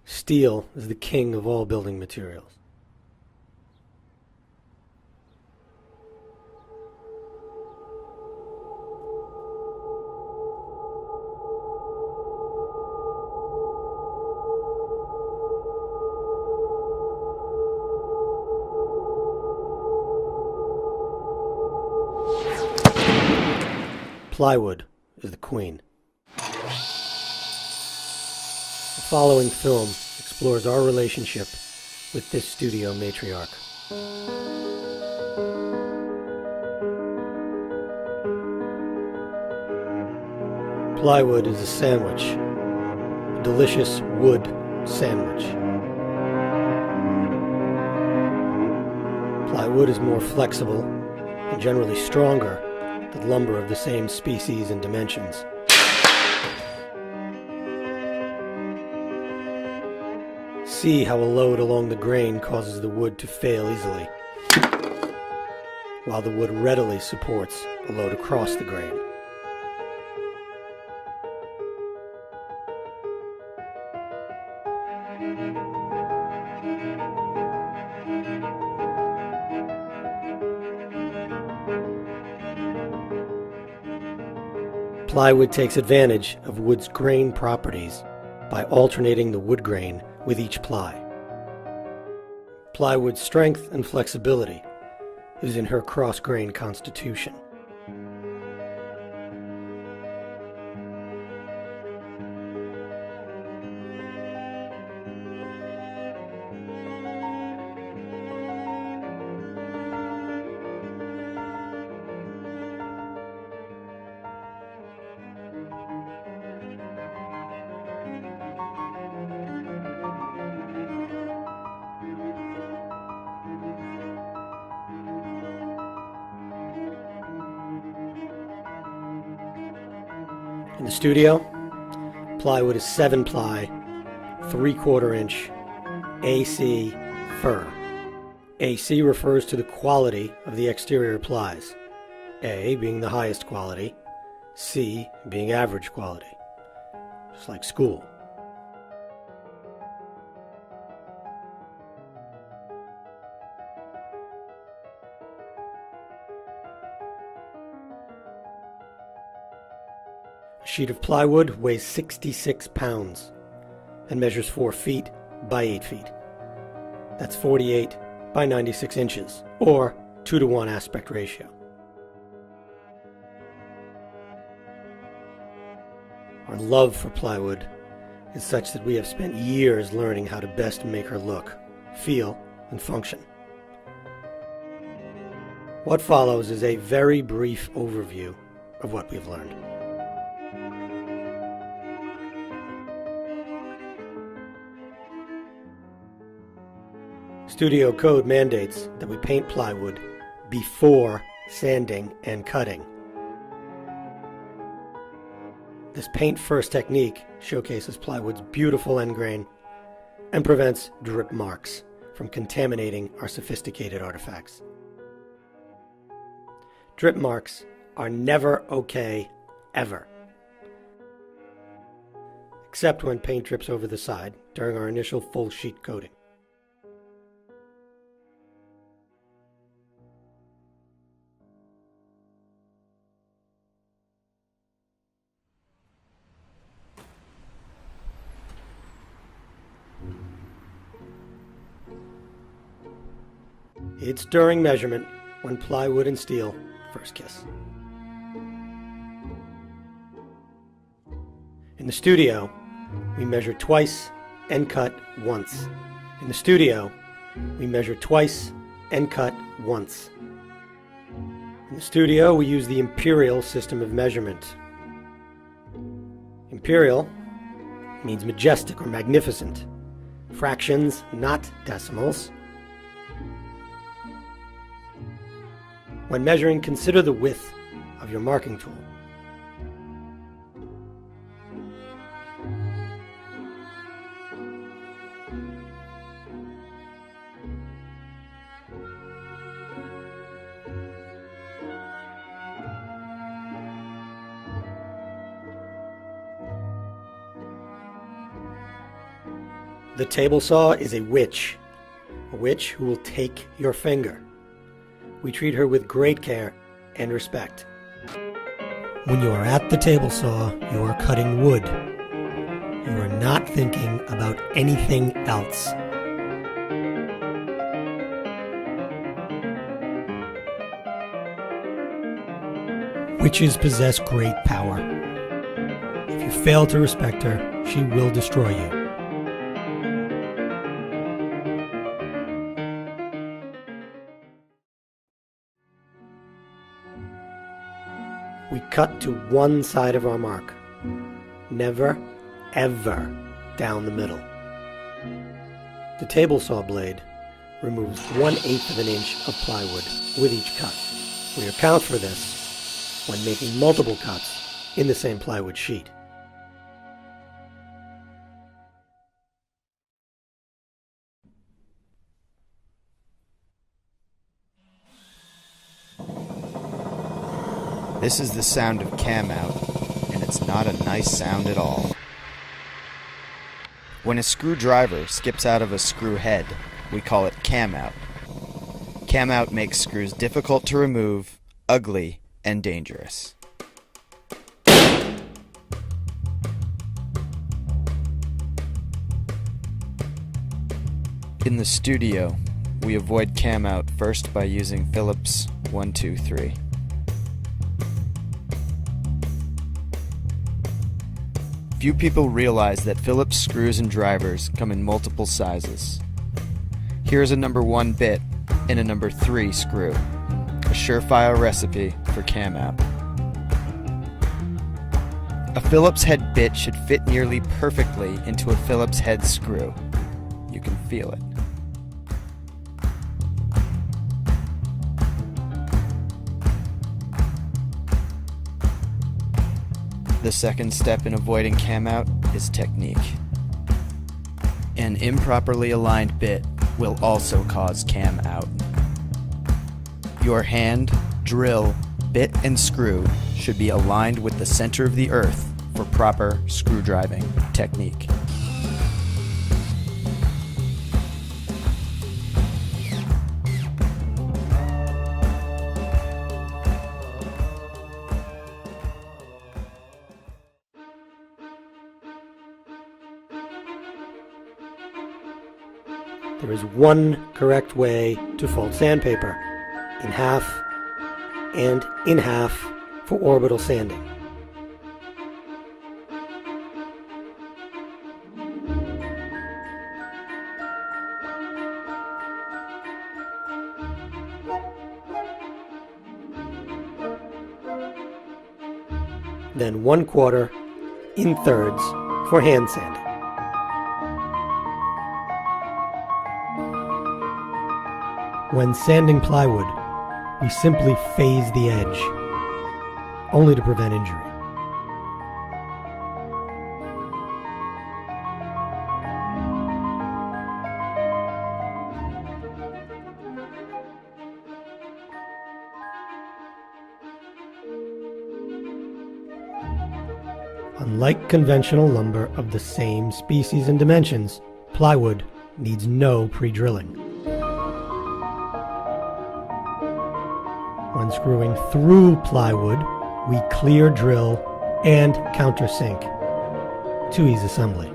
Steel is the king of all building materials. Plywood is the queen. The following film explores our relationship with this studio matriarch. Plywood is a sandwich, a delicious wood sandwich. Plywood is more flexible and generally stronger than lumber of the same species and dimensions. See how a load along the grain causes the wood to fail easily, while the wood readily supports a load across the grain. Plywood takes advantage of wood's grain properties by alternating the wood grain with each ply. Plywood's strength and flexibility is in her cross-grain constitution. In the studio, plywood is 7-ply, 3/4 inch, AC fir. AC refers to the quality of the exterior plies, A being the highest quality, C being average quality, just like school. A sheet of plywood weighs 66 pounds and measures 4 feet by 8 feet. That's 48 by 96 inches, or 2-to-1 aspect ratio. Our love for plywood is such that we have spent years learning how to best make her look, feel, and function. What follows is a very brief overview of what we've learned. Studio code mandates that we paint plywood before sanding and cutting. This paint-first technique showcases plywood's beautiful end grain and prevents drip marks from contaminating our sophisticated artifacts. Drip marks are never okay, ever. Except when paint drips over the side during our initial full sheet coating. It's during measurement when plywood and steel first kiss. In the studio, we measure twice and cut once. In the studio, we measure twice and cut once. In the studio, we use the imperial system of measurement. Imperial means majestic or magnificent. Fractions, not decimals. When measuring, consider the width of your marking tool. The table saw is a witch who will take your finger. We treat her with great care and respect. When you are at the table saw, you are cutting wood. You are not thinking about anything else. Witches possess great power. If you fail to respect her, she will destroy you. We cut to one side of our mark. Never, ever down the middle. The table saw blade removes 1/8 of an inch of plywood with each cut. We account for this when making multiple cuts in the same plywood sheet. This is the sound of cam out, and it's not a nice sound at all. When a screwdriver skips out of a screw head, we call it cam out. Cam out makes screws difficult to remove, ugly, and dangerous. In the studio, we avoid cam out first by using Phillips 123. Few people realize that Phillips screws and drivers come in multiple sizes. Here's a number 1 bit and a number 3 screw, a surefire recipe for cam out. A Phillips head bit should fit nearly perfectly into a Phillips head screw. You can feel it. The second step in avoiding cam out is technique. An improperly aligned bit will also cause cam out. Your hand, drill, bit, and screw should be aligned with the center of the earth for proper screw driving technique. There is one correct way to fold sandpaper, in half and in half for orbital sanding. Then 1/4 in thirds for hand sanding. When sanding plywood, we simply phase the edge, only to prevent injury. Unlike conventional lumber of the same species and dimensions, plywood needs no pre-drilling. When screwing through plywood, we clear drill and countersink to ease assembly.